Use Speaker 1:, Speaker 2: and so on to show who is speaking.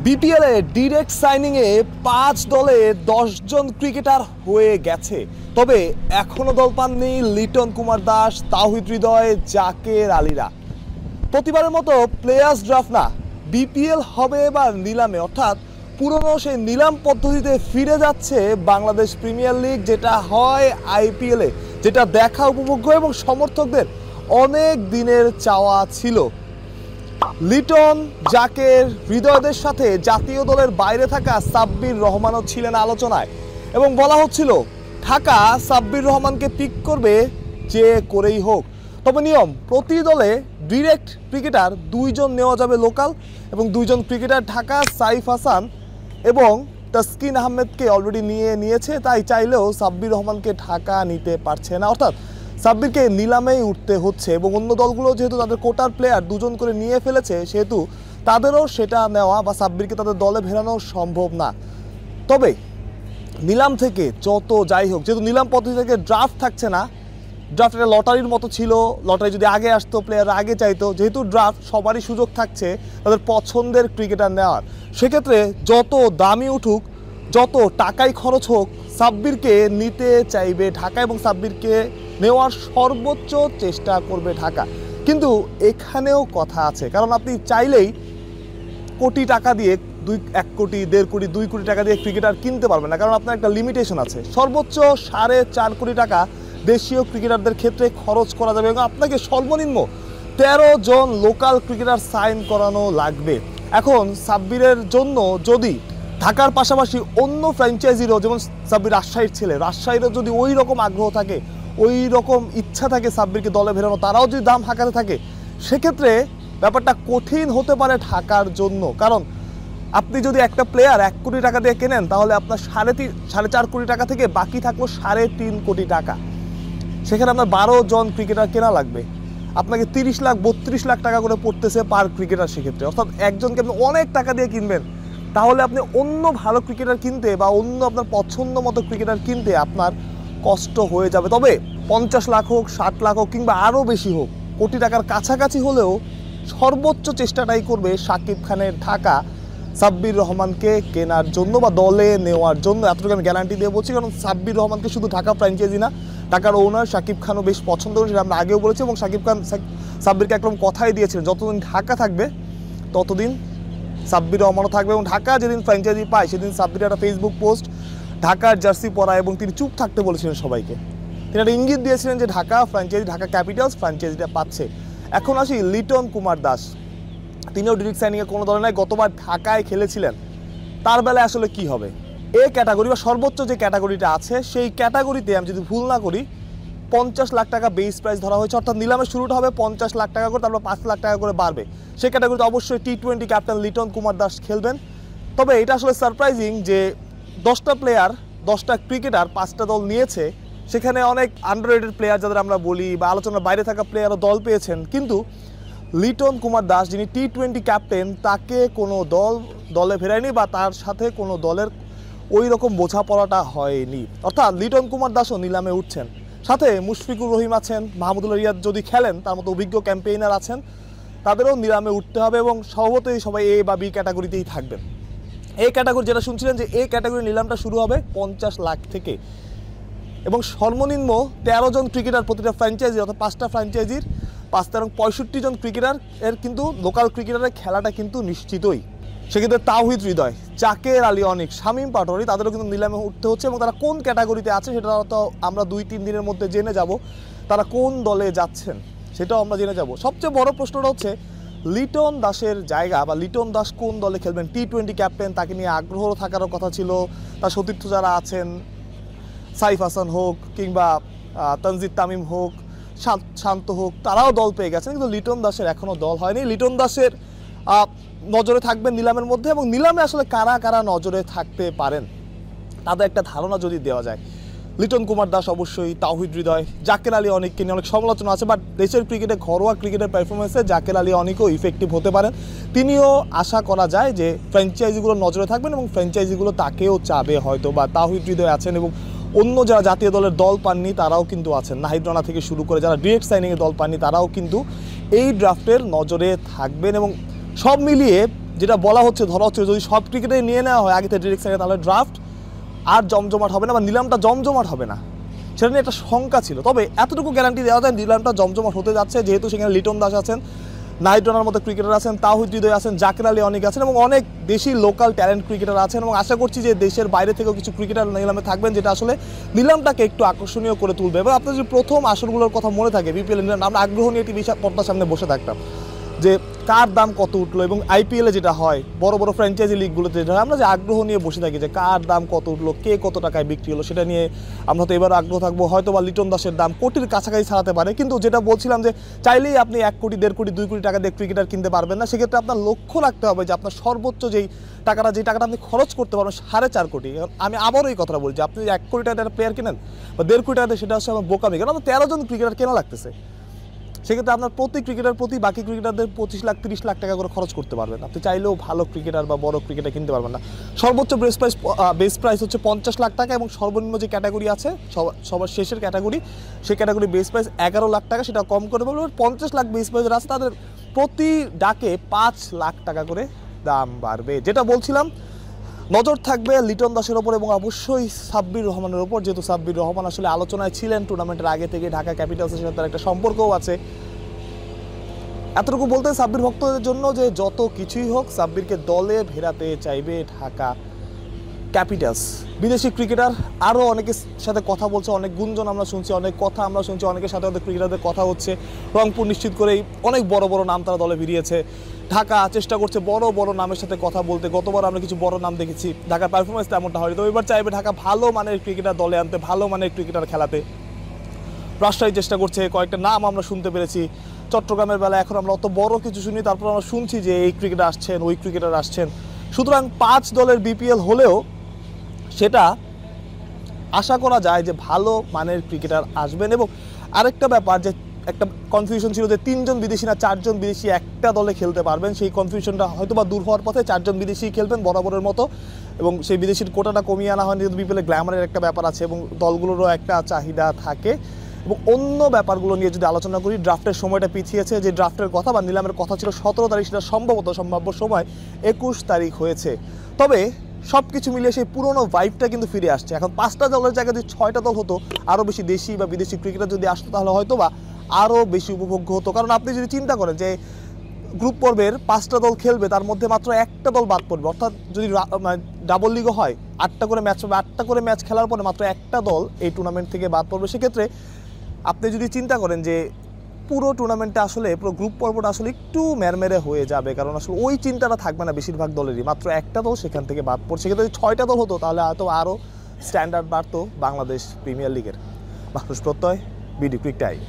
Speaker 1: BPL a direct signing এ 5 দলে 10 জন cricketer হয়ে গেছে। তবে এখনো দল পাননি লিটন কুমার দাস, তাওহিদ হৃদয়, জাকের আলীরা। প্রতিবারের মতো প্লেয়ার্স ড্রাফট না, বিপিএল হবে এবার নিলামে, অর্থাৎ পুরনো সেই নিলাম পদ্ধতিতে ফিরে যাচ্ছে বাংলাদেশ প্রিমিয়ার লিগ, যেটা হয় আইপিএল এ, যেটা দেখা উপভোগ্য এবং সমর্থকদের অনেক দিনের চাওয়া ছিল। লিটন, জাকের, হৃদয়দের সাথে জাতীয় দলের বাইরে থাকা সাব্বির রহমানও ছিলেন আলোচনায় এবং বলা হচ্ছিল ঢাকা সাব্বির রহমানকে পিক করবে যে করেই হোক। তবে নিয়ম, প্রতি দলে ডিরেক্ট ক্রিকেটার 2 জন নেওয়া যাবে লোকাল, এবং 2 জন ক্রিকেটার ঢাকা সাইফ হাসান এবং তাসকিন আহমেদকে অলরেডি নিয়েছে, তাই চাইলেও সাব্বির রহমানকে ঢাকা নিতে পারছে না, অর্থাৎ সাব্বিরকে নিলামেই উঠতে হচ্ছে। এবং অন্য দলগুলো যেহেতু তাদের কোটার প্লেয়ার 2 জন করে নিয়ে ফেলেছে, সেহেতু তাদেরও সেটা নেওয়া বা সাব্বিরকে তাদের দলে ফেরানো সম্ভব না। তবে নিলাম থেকে যত যাই হোক, যেহেতু নিলাম পদ্ধতি থেকে ড্রাফট থাকছে না, ড্রাফট একটা লটারির মতো ছিল, লটারি যদি আগে আসতো প্লেয়াররা আগে চাইতো, যেহেতু ড্রাফট সবারই সুযোগ থাকছে তাদের পছন্দের ক্রিকেটার নেওয়ার। সেক্ষেত্রে যত দামি উঠুক, যত টাকাই খরচ হোক, সাব্বিরকে নিতে চাইবে ঢাকা এবং সাব্বিরকে নেওয়ার সর্বোচ্চ চেষ্টা করবে ঢাকা। কিন্তু এখানেও কথা আছে, কারণ আপনি চাইলেই কোটি টাকা দিয়ে 1 কোটি, 1.5 কোটি, 2 কোটি টাকা দিয়ে ক্রিকেটার কিনতে পারবেন না, কারণ আপনার একটা লিমিটেশন আছে। সর্বোচ্চ 4.5 কোটি টাকা দেশীয় ক্রিকেটারদের ক্ষেত্রে খরচ করা যাবে এবং আপনাকে সর্বনিম্ন 13 জন লোকাল ক্রিকেটার সাইন করানো লাগবে। এখন সাব্বিরের জন্য যদি ঢাকার পাশাপাশি অন্য ফ্র্যাঞ্চাইজিরও, যেমন সাব্বির রাজশাহীর ছেলে, রাজশাহীরও যদি ওই রকম আগ্রহ থাকে, ওই রকম ইচ্ছা থাকে সাব্বিরকে দলে ফেরানো, তারাও যদি দাম হাঁকাতে থাকে, সেক্ষেত্রে ব্যাপারটা কঠিন হতে পারে ঢাকার জন্য। কারণ আপনি যদি একটা প্লেয়ার 1 কোটি টাকা দিয়ে কেনেন, তাহলে আপনার 4.5 কোটি টাকা থেকে বাকি থাকলো 3.5 কোটি টাকা। সেখানে আপনার 12 জন ক্রিকেটার কেনা লাগবে, আপনাকে 30 লাখ 32 লাখ টাকা করে পড়তেছে পার ক্রিকেটার। সেক্ষেত্রে অর্থাৎ একজনকে আপনি অনেক টাকা দিয়ে কিনবেন, তাহলে আপনি অন্য ভালো ক্রিকেটার কিনতে বা অন্য আপনার পছন্দ মতো ক্রিকেটার কিনতে আপনার কষ্ট হয়ে যাবে। তবে 50 লাখ হোক, 60 লাখ হোক, কিংবা আরও বেশি হোক, কোটি টাকার কাছাকাছি হলেও সর্বোচ্চ চেষ্টাটাই করবে শাকিব খানের ঢাকা সাব্বির রহমানকে কেনার জন্য বা দলে নেওয়ার জন্য। এতটুকু আমি গ্যারান্টি দিয়ে বলছি, কারণ সাব্বির রহমানকে শুধু ঢাকা ফ্র্যাঞ্চাইজি না, ঢাকার ওনার শাকিব খানও বেশ পছন্দ করে, সেটা আমরা আগেও বলেছি। এবং শাকিব খান সাব্বিরকে একদম কথাই দিয়েছিলেন, যতদিন ঢাকা থাকবে ততদিন সাব্বির রহমানও থাকবে। এবং ঢাকা যেদিন ফ্র্যাঞ্চাইজি পায়, সেদিন সাব্বির একটা ফেসবুক পোস্ট ঢাকার জার্সি পরা এবং তিনি চুপ থাকতে বলেছিলেন সবাইকে। তিনি একটা ইঙ্গিত দিয়েছিলেন যে ঢাকা ফ্র্যাঞ্চাইজি, ঢাকা ক্যাপিটালস ফ্র্যাঞ্চাইজিটা পাচ্ছে। এখন আসি লিটন কুমার দাস, তিনিও ডিরেক্ট সাইনিংয়ে কোনো দলে নাই, গতবার ঢাকায় খেলেছিলেন। তার বেলায় আসলে কি হবে? এ ক্যাটাগরি বা সর্বোচ্চ যে ক্যাটাগরিটা আছে, সেই ক্যাটাগরিতে আমি যদি ভুল না করি 50 লাখ টাকা বেস প্রাইস ধরা হয়েছে, অর্থাৎ নিলামের শুরুটা হবে 50 লাখ টাকা করে, তারপর 5 লাখ টাকা করে বাড়বে। সেই ক্যাটাগরিতে অবশ্যই টি-20 ক্যাপ্টেন লিটন কুমার দাস খেলবেন। তবে এটা আসলে সারপ্রাইজিং যে 10টা প্লেয়ার, 10টা ক্রিকেটার 5টা দল নিয়েছে, সেখানে অনেক আন্ডাররেটেড প্লেয়ার যাদের আমরা বলি বা আলোচনার বাইরে থাকা প্লেয়ারও দল পেয়েছেন, কিন্তু লিটন কুমার দাস যিনি টি-20 ক্যাপ্টেন, তাকে কোনো দলে ফেরায়নি বা তার সাথে কোনো দলের ওই রকম বোঝাপড়াটা হয়নি। অর্থাৎ লিটন কুমার দাসও নিলামে উঠছেন, সাথে মুশফিকুর রহিম আছেন, মাহমুদুল্লাহ রিয়াদ যদি খেলেন, তার মতো অভিজ্ঞ ক্যাম্পেইনার আছেন, তাদেরও নিলামে উঠতে হবে এবং স্বভাবতই সবাই এ বা বি ক্যাটাগরিতেই থাকবেন। এই ক্যাটাগরি যেটা শুনছিলেন যে এই ক্যাটাগরির নিলামটা শুরু হবে 50 লাখ থেকে এবং সর্বনিম্ন 13 জন ক্রিকেটার প্রতিটা ফ্র্যাঞ্চাইজি, অর্থাৎ 5টা ফ্র্যাঞ্চাইজির 5 এবং 65 জন ক্রিকেটার এর কিন্তু লোকাল ক্রিকেটারের খেলাটা কিন্তু নিশ্চিতই। সেক্ষেত্রে তাওহিদ হৃদয়, জাকের আলী অনিক, শামীম পাটোয়ারি, তাদেরও কিন্তু নিলামে উঠতে হচ্ছে এবং তারা কোন ক্যাটাগরিতে আছে সেটা তো আমরা 2-3 দিনের মধ্যে জেনে যাব। তারা কোন দলে যাচ্ছেন সেটাও আমরা জেনে যাব। সবচেয়ে বড় প্রশ্নটা হচ্ছে লিটন দাসের জায়গা বা লিটন দাস কোন দলে খেলবেন। টি-20 ক্যাপ্টেন, তাকে নিয়ে আগ্রহ থাকারও কথা ছিল। তার সতীর্থ যারা আছেন, সাইফ হাসান হোক কিংবা তানজিদ তামিম হোক, শান্ত হোক, তারাও দল পেয়ে গেছেন, কিন্তু লিটন দাসের এখনও দল হয়নি। লিটন দাসের নজরে থাকবেন নিলামের মধ্যে, এবং নিলামে আসলে কারা কারা নজরে থাকতে পারেন তাদের একটা ধারণা যদি দেওয়া যায়, লিটন কুমার দাস অবশ্যই, তাওহিদ হৃদয়, জাকের আলী অনিককে নিয়ে অনেক সমালোচনা আছে, বাট দেশের ক্রিকেটে ঘরোয়া ক্রিকেটের পারফরমেন্সে জাকের আলী অনিকও ইফেক্টিভ হতে পারেন। তিনিও আশা করা যায় যে ফ্র্যাঞ্চাইজিগুলো নজরে থাকবেন এবং ফ্র্যাঞ্চাইজিগুলো তাকেও চাবে হয়তো। বা তাওহিদ হৃদয় আছেন এবং অন্য যারা জাতীয় দলের দল পাননি তারাও কিন্তু আছেন, নাহিদ রানা থেকে শুরু করে যারা ডিরেক্ট সাইনিংয়ে দল পাননি তারাও কিন্তু এই ড্রাফটের নজরে থাকবেন। এবং সব মিলিয়ে যেটা বলা হচ্ছে ধরা হচ্ছে যদি সব ক্রিকেটে নিয়ে নেওয়া হয় আগে থেকে ডিরেক্ট সাইডে, তাহলে ড্রাফট আর জমজমাট হবে না বা নিলামটা জমজমাট হবে না, সেটা নিয়ে একটা শঙ্কা ছিল। তবে এতটুকু গ্যারান্টি দেওয়া যায় নিলামটা জমজমাট হতে যাচ্ছে, যেহেতু সেখানে লিটন দাস আছেন, নাহিদ রানার মতো ক্রিকেটার আছেন, তাওহিদ হৃদয় আছেন, জাকের আলী অনেক আছেন এবং অনেক দেশি লোকাল ট্যালেন্ট ক্রিকেটার আছেন এবং আশা করছি যে দেশের বাইরে থেকেও কিছু ক্রিকেটার নিলামে থাকবেন, যেটা আসলে নিলামটাকে একটু আকর্ষণীয় করে তুলবে। এবং আপনার যদি প্রথম আসরগুলোর কথা মনে থাকে বিপিএল নিলাম, আমরা আগ্রহ নিয়ে টিভি পর্দার সামনে বসে থাকতাম যে কার দাম কত উঠলো, এবং আইপিএলে যেটা হয় বড় বড় ফ্র্যাঞ্চাইজি লিগগুলোতে যেটা হয় আমরা যে আগ্রহ নিয়ে বসে থাকি যে কার দাম কত উঠলো, কে কত টাকায় বিক্রি হলো, সেটা নিয়ে আমরা তো এবার আগ্রহ থাকবো। হয়তো বা লিটন দাসের দাম কোটির কাছাকাছি ছাড়াতে পারে, কিন্তু যেটা বলছিলাম যে চাইলেই আপনি 1 কোটি 1.5 কোটি 2 কোটি টাকা দিয়ে ক্রিকেটার কিনতে পারবেন না। সেক্ষেত্রে আপনার লক্ষ্য রাখতে হবে যে আপনার সর্বোচ্চ যে টাকাটা আপনি খরচ করতে পারবেন 4.5 কোটি। আমি আবারও এই কথাটা বলছি, আপনি 1 কোটি টাকা প্লেয়ার কিনেন বা 1.5 কোটি টাকা, সেটা হচ্ছে আমার বোকামি, কারণ আমার 13 জন ক্রিকেটার কেনা লাগতেছে। সেক্ষেত্রে আপনার প্রতি ক্রিকেটার প্রতি বাকি ক্রিকেটারদের 25 লাখ 30 লাখ টাকা করে খরচ করতে পারবেন। আপনি চাইলেও ভালো ক্রিকেটার বা বড় ক্রিকেটার কিনতে পারবেন না। সর্বোচ্চ বেস প্রাইস হচ্ছে 50 লাখ টাকা এবং সর্বনিম্ন যে ক্যাটাগরি আছে সবার শেষের ক্যাটাগরি, সেই ক্যাটাগরি বেস প্রাইস 11 লাখ টাকা, সেটা কম করে বলবো 50 লাখ বেস প্রাইস আছে, তাদের প্রতি ডাকে 5 লাখ টাকা করে দাম বাড়বে। যেটা বলছিলাম, নজর থাকবে লিটন দাসের ওপর এবং অবশ্যই সাব্বির রহমানের ওপর, যেহেতু সাব্বির রহমান আসলে আলোচনায় ছিলেন টুর্নামেন্টের আগে থেকে, ঢাকা ক্যাপিটালসের সাথে তার একটা সম্পর্কও আছে। এতটুকু বলতে সাব্বির ভক্তদের জন্য যে যত কিছুই হোক সাব্বিরকে দলে ফেরাতে চাইবে ঢাকা ক্যাপিটালস। বিদেশি ক্রিকেটার আরও অনেকের সাথে কথা বলছে, অনেক গুঞ্জন আমরা শুনছি, অনেক কথা আমরা শুনছি, অনেকের সাথে অনেক ক্রিকেটারদের কথা হচ্ছে। রংপুর নিশ্চিত করেই অনেক বড় বড় নাম তারা দলে ভিড়িয়েছে। ঢাকা চেষ্টা করছে বড় বড় নামের সাথে কথা বলতে। গতবার আমরা কিছু বড় নাম দেখেছি, ঢাকার পারফরমেন্স তেমনটা হয়নি, তো এবার চাইবে ঢাকা ভালো মানের ক্রিকেটার দলে আনতে, ভালো মানের ক্রিকেটার খেলাতে। রাজশাহী চেষ্টা করছে, কয়েকটা নাম আমরা শুনতে পেরেছি। চট্টগ্রামের বেলা এখন আমরা অত বড় কিছু শুনি, তারপর আমরা শুনছি যে এই ক্রিকেটার আসছেন, ওই ক্রিকেটার আসছেন। সুতরাং 5 দলের বিপিএল হলেও সেটা আশা করা যায় যে ভালো মানের ক্রিকেটার আসবেন। এবং আরেকটা ব্যাপার, যে একটা কনফিউশন ছিল যে 3 জন বিদেশি না 4 জন বিদেশি একটা দলে খেলতে পারবেন, সেই কনফিউশনটা হয়তো বা দূর হওয়ার পথে 4 জন বিদেশি খেলবেন বরাবরের মতো, এবং সেই বিদেশির কোটাটা কমিয়ে আনা হয়নি, কিন্তু বিপিএলে গ্ল্যামারের একটা ব্যাপার আছে এবং দলগুলোরও একটা চাহিদা থাকে। এবং অন্য ব্যাপারগুলো নিয়ে যদি আলোচনা করি, ড্রাফটের সময়টা পিছিয়েছে, যে ড্রাফটের কথা বা নিলামের কথা ছিল 17 তারিখ, সেটা সম্ভাব্য সময় 21 তারিখ হয়েছে। তবে সব কিছু মিলিয়ে সেই পুরনো ভাইবটা কিন্তু ফিরে আসছে। এখন 5টা দলের জায়গায় যদি 6টা দল হতো, আরও বেশি দেশি বা বিদেশি ক্রিকেটার যদি আসতো, তাহলে হয়তো বা আরও বেশি উপভোগ্য হতো। কারণ আপনি যদি চিন্তা করেন যে গ্রুপ পর্বের 5টা দল খেলবে, তার মধ্যে মাত্র একটা দল বাদ পড়বে, অর্থাৎ যদি ডাবল লিগও হয় 8টা করে ম্যাচ হবে, 8টা করে ম্যাচ খেলার পরে মাত্র একটা দল এই টুর্নামেন্ট থেকে বাদ পড়বে। সেক্ষেত্রে আপনি যদি চিন্তা করেন যে পুরো টুর্নামেন্টটা আসলে পুরো গ্রুপ পর্বটা আসলে একটু মেরমেরে হয়ে যাবে, কারণ আসলে ওই চিন্তাটা থাকবে না বেশিরভাগ দলেরই, মাত্র একটা দল সেখান থেকে বাদ পড়ছে। সেক্ষেত্রে যদি 6টা দল হতো, তাহলে হয়তো আরও স্ট্যান্ডার্ড বাড়তো বাংলাদেশ প্রিমিয়ার লিগের। মানুষ প্রত্যয়, বিডি ক্রিক টাইম।